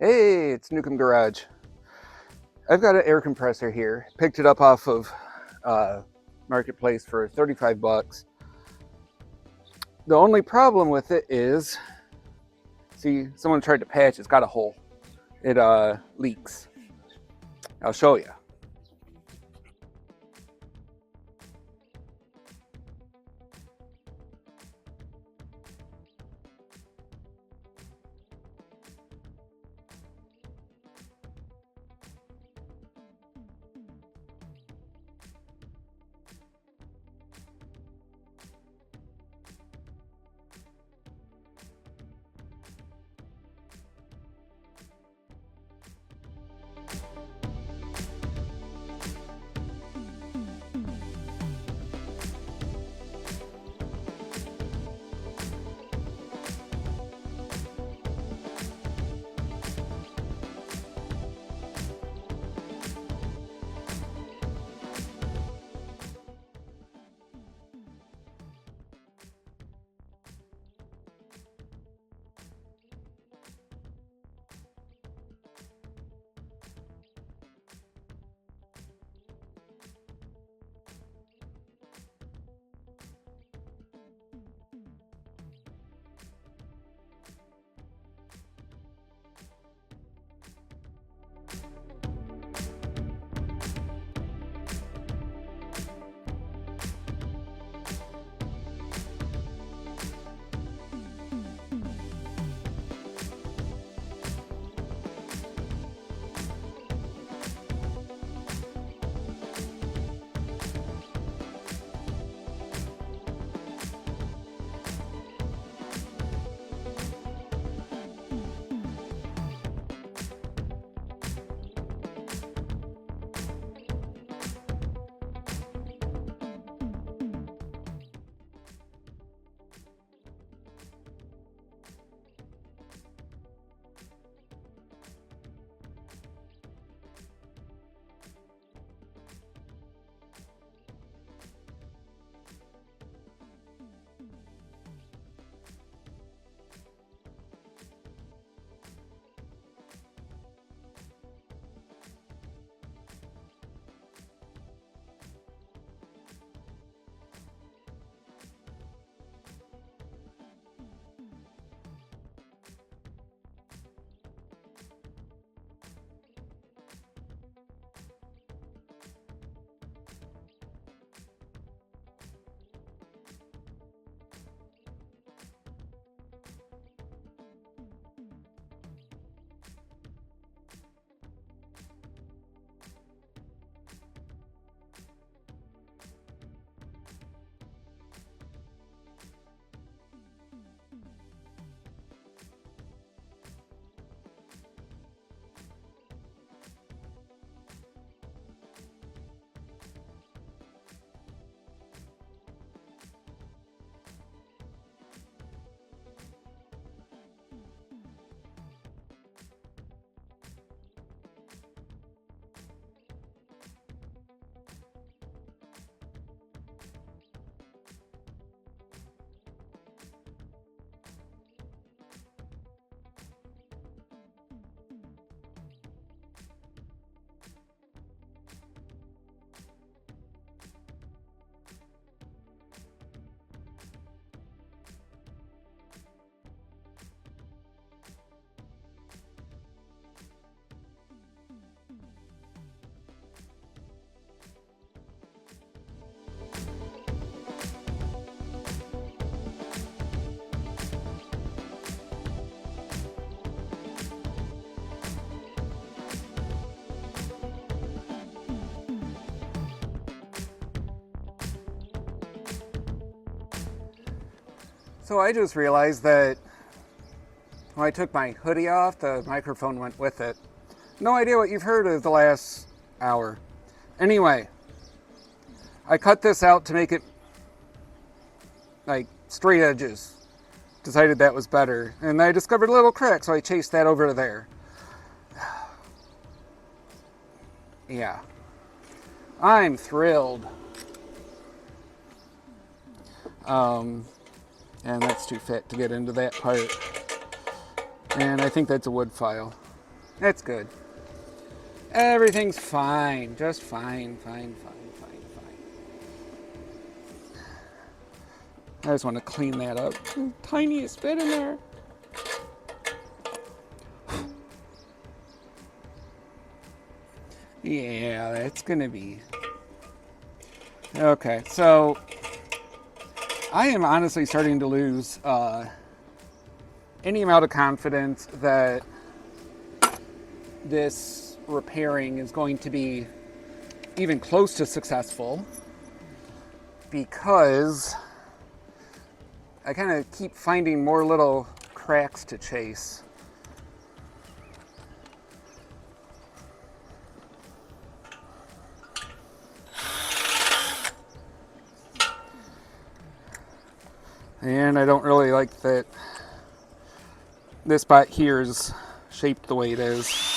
Hey, it's Newcomb Garage. I've got an air compressor here. Picked it up off of Marketplace for 35 bucks. The only problem with it is, see, someone tried to patch, it's got a hole. It leaks. I'll show you. So I just realized that when I took my hoodie off, the microphone went with it. No idea what you've heard of the last hour. Anyway, I cut this out to make it like straight edges. Decided that was better. And I discovered a little crack, so I chased that over to there. Yeah. I'm thrilled. And that's too fat to get into that part. And I think that's a wood file. That's good. Everything's fine. Just fine, fine, fine, fine, fine. I just want to clean that up. Tiniest bit in there. Yeah, that's gonna be... Okay, so I am honestly starting to lose any amount of confidence that this repairing is going to be even close to successful, because I kind of keep finding more little cracks to chase. And I don't really like that this spot here is shaped the way it is.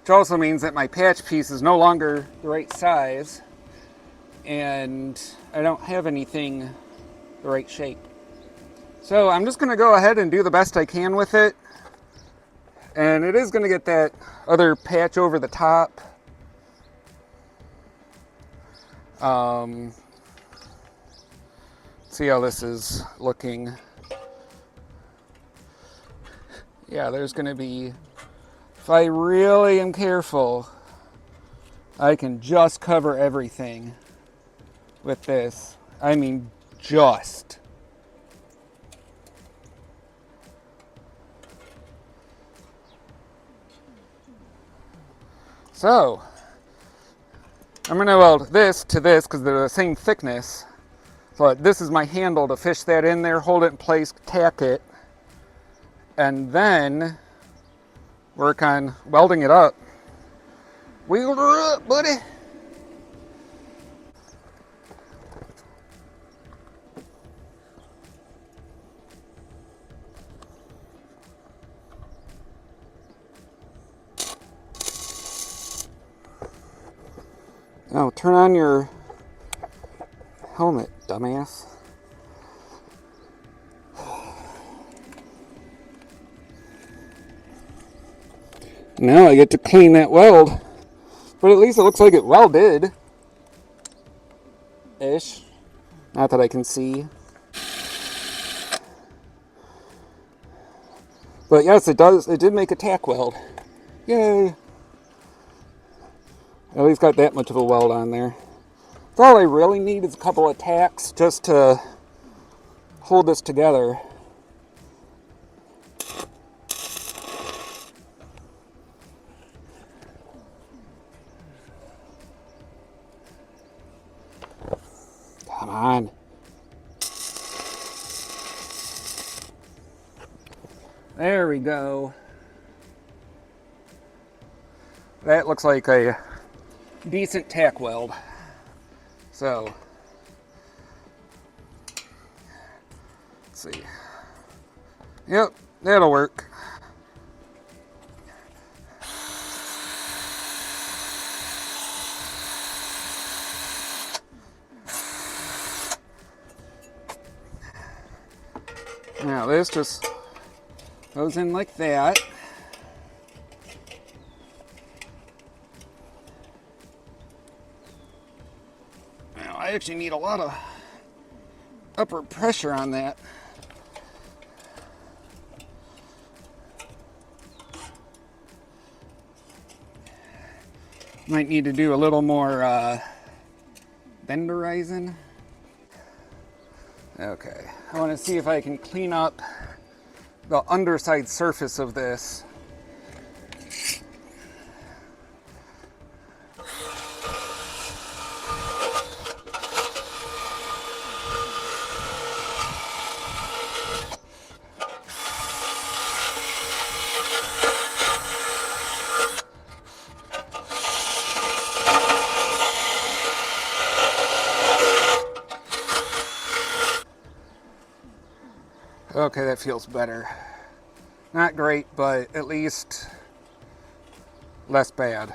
Which also means that my patch piece is no longer the right size, and I don't have anything the right shape. So I'm just going to go ahead and do the best I can with it. And it is going to get that other patch over the top. See how this is looking. Yeah, there's going to be... If I really am careful, I can just cover everything with this. I mean, just. So, I'm going to weld this to this because they're the same thickness. So this is my handle to fish that in there, hold it in place, tack it, and then work on welding it up. Weld her up, buddy. Oh, turn on your helmet, dumbass. Now I get to clean that weld. But at least it looks like it welded. Ish. Not that I can see. But yes, it does. It did make a tack weld. Yay. At least got that much of a weld on there. So all I really need is a couple of tacks just to hold this together. Come on. There we go. That looks like a decent tack weld. So, let's see. Yep, that'll work. Now this just goes in like that. Now I actually need a lot of upper pressure on that. Might need to do a little more benderizing. Okay, I want to see if I can clean up the underside surface of this. Okay, that feels better. Not great, but at least less bad.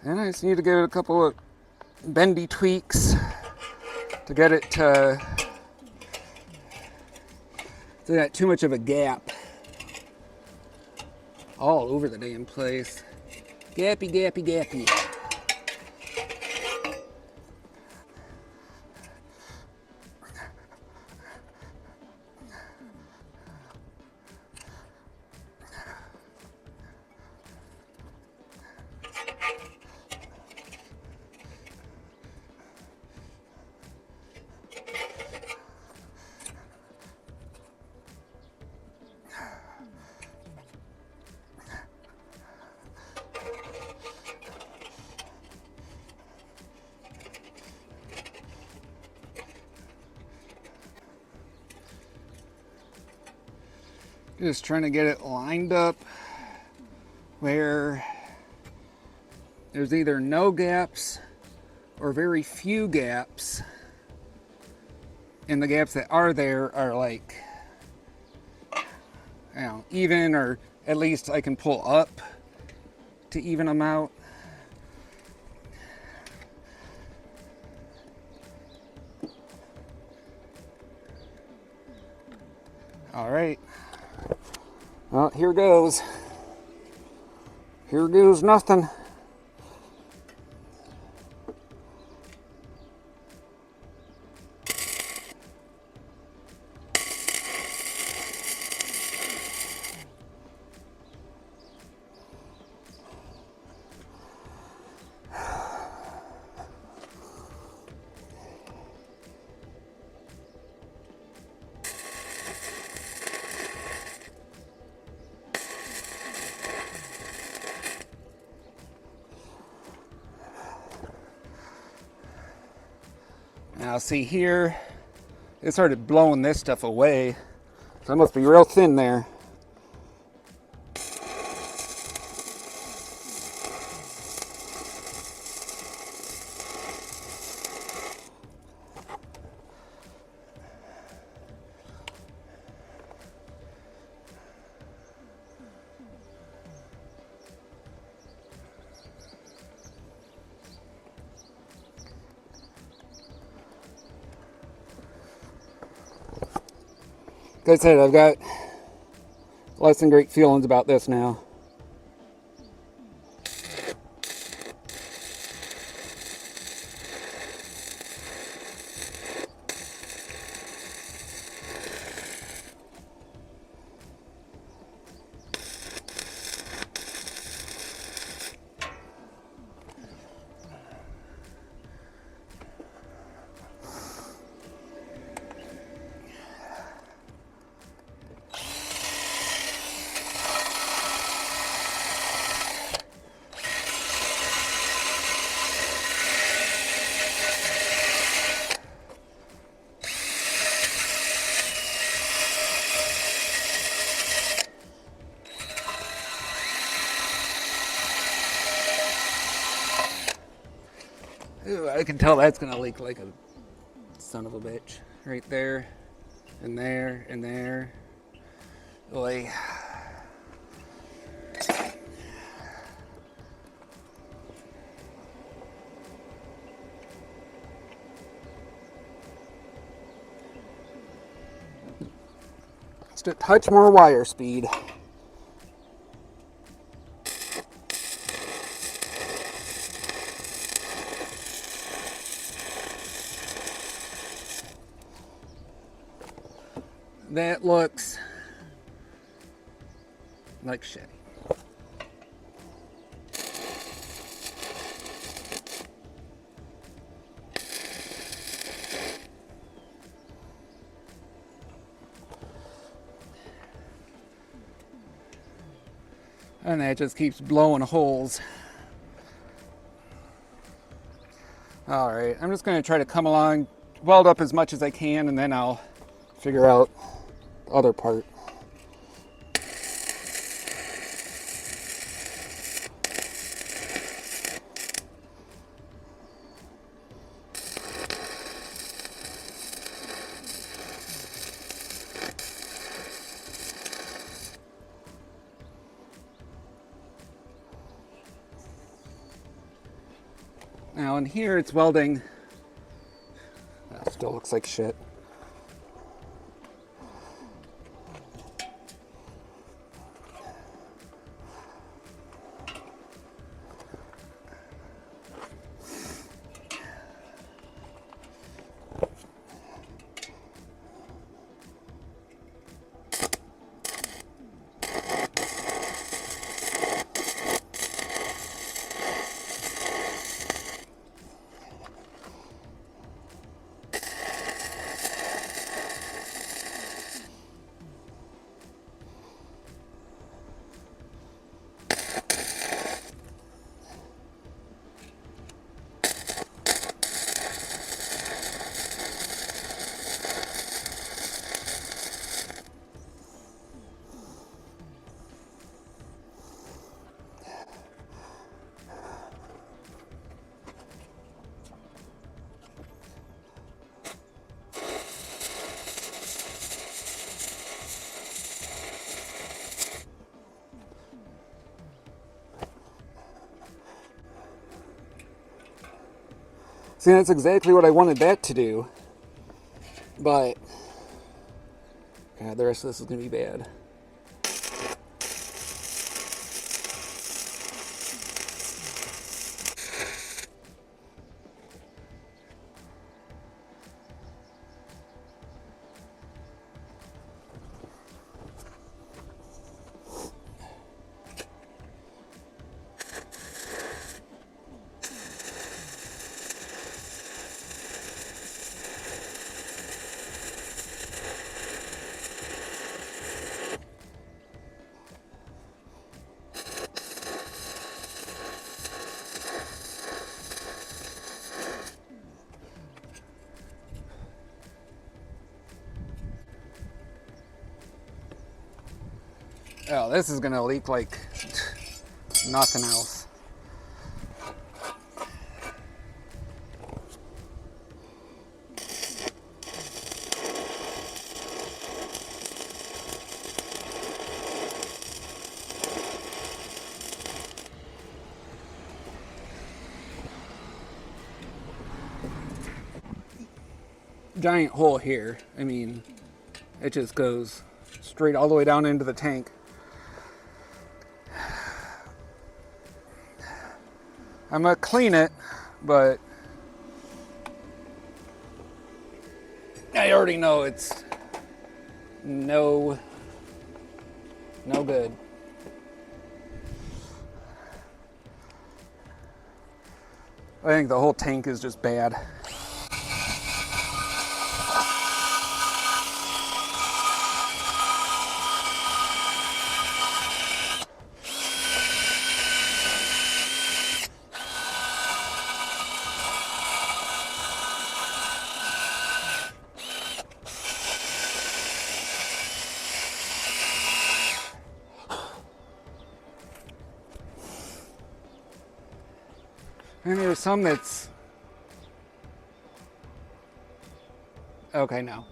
And I just need to give it a couple of bendy tweaks to get it to not too much of a gap all over the damn place. Gappy, gappy, gappy. Just trying to get it lined up where there's either no gaps or very few gaps, and the gaps that are there are like, you know, even, or at least I can pull up to even them out. All right. Well, here goes. Here goes nothing. Now see here, it started blowing this stuff away. So it must be real thin there. Like I said, I've got less than great feelings about this now. Ooh, I can tell that's gonna leak like a son of a bitch. Right there, and there, and there. Boy. Just a touch more wire speed. That looks like shit. And that just keeps blowing holes. All right, I'm just going to try to come along, weld up as much as I can, and then I'll figure out the other part. Now in here it's welding. That still looks like shit. See, that's exactly what I wanted that to do. But, God, the rest of this is going to be bad. Oh, this is gonna leak like nothing else. Giant hole here. I mean, it just goes straight all the way down into the tank. I'm gonna clean it, but I already know it's no good. I think the whole tank is just bad. And there's some that's... Okay, no.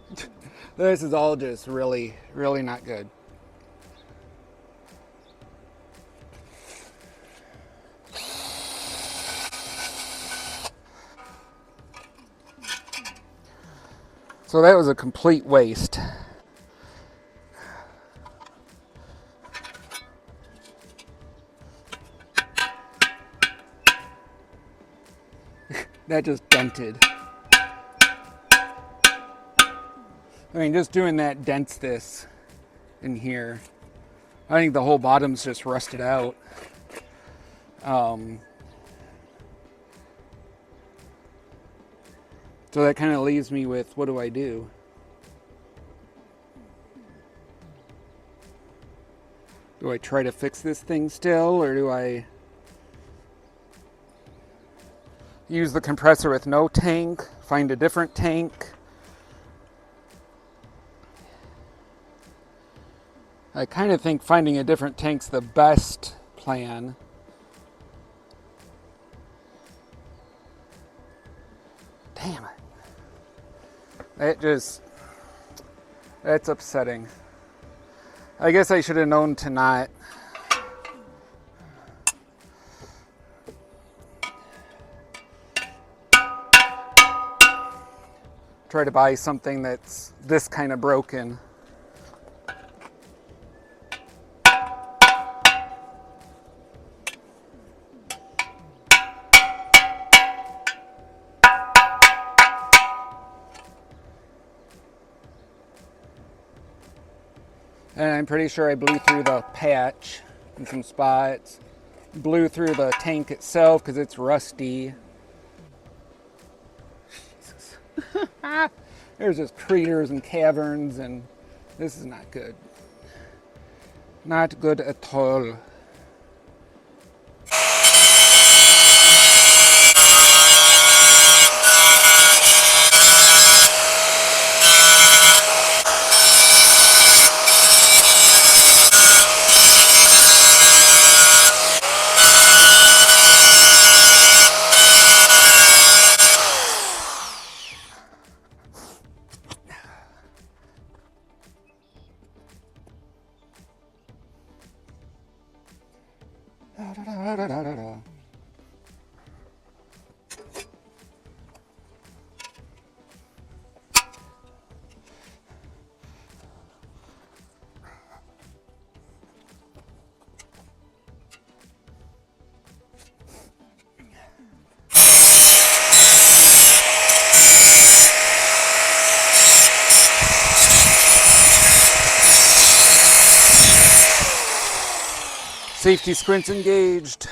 This is all just really, really not good. So that was a complete waste. That just dented. I mean, just doing that dents this in here. I think the whole bottom's just rusted out. So that kind of leaves me with, what do I do? Do I try to fix this thing still, or do I use the compressor with no tank, find a different tank? I kind of think finding a different tank's the best plan. Damn it. That's upsetting. I guess I should have known to not. try to buy something that's this kind of broken. And I'm pretty sure I blew through the patch in some spots. Blew through the tank itself because it's rusty. Jesus. There's just craters and caverns, and this is not good. Not good at all. Safety squints engaged.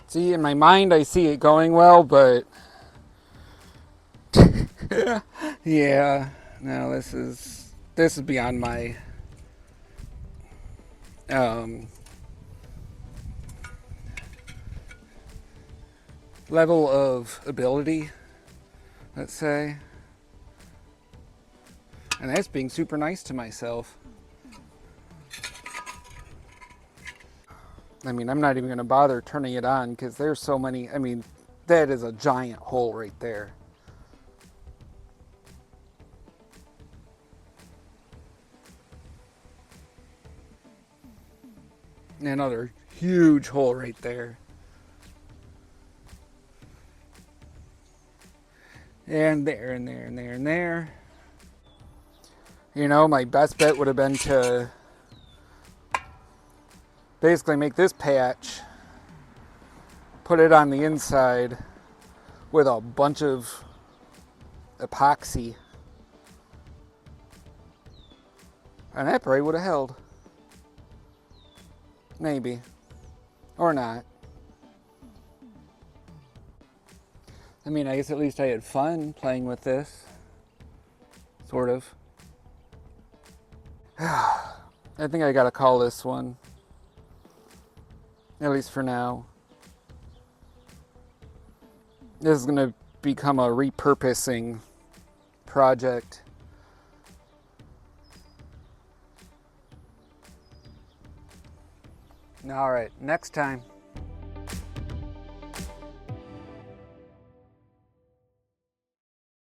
See, in my mind, I see it going well, but yeah, no, this is beyond my level of ability, let's say. And that's being super nice to myself. I mean, I'm not even going to bother turning it on because there's so many. I mean, that is a giant hole right there. And another huge hole right there. And there, and there, and there, and there. You know, my best bet would have been to basically make this patch, put it on the inside with a bunch of epoxy. And that probably would have held. Maybe. Or not. I mean, I guess at least I had fun playing with this. Sort of. I think I gotta call this one. At least for now. This is gonna become a repurposing project. All right, next time.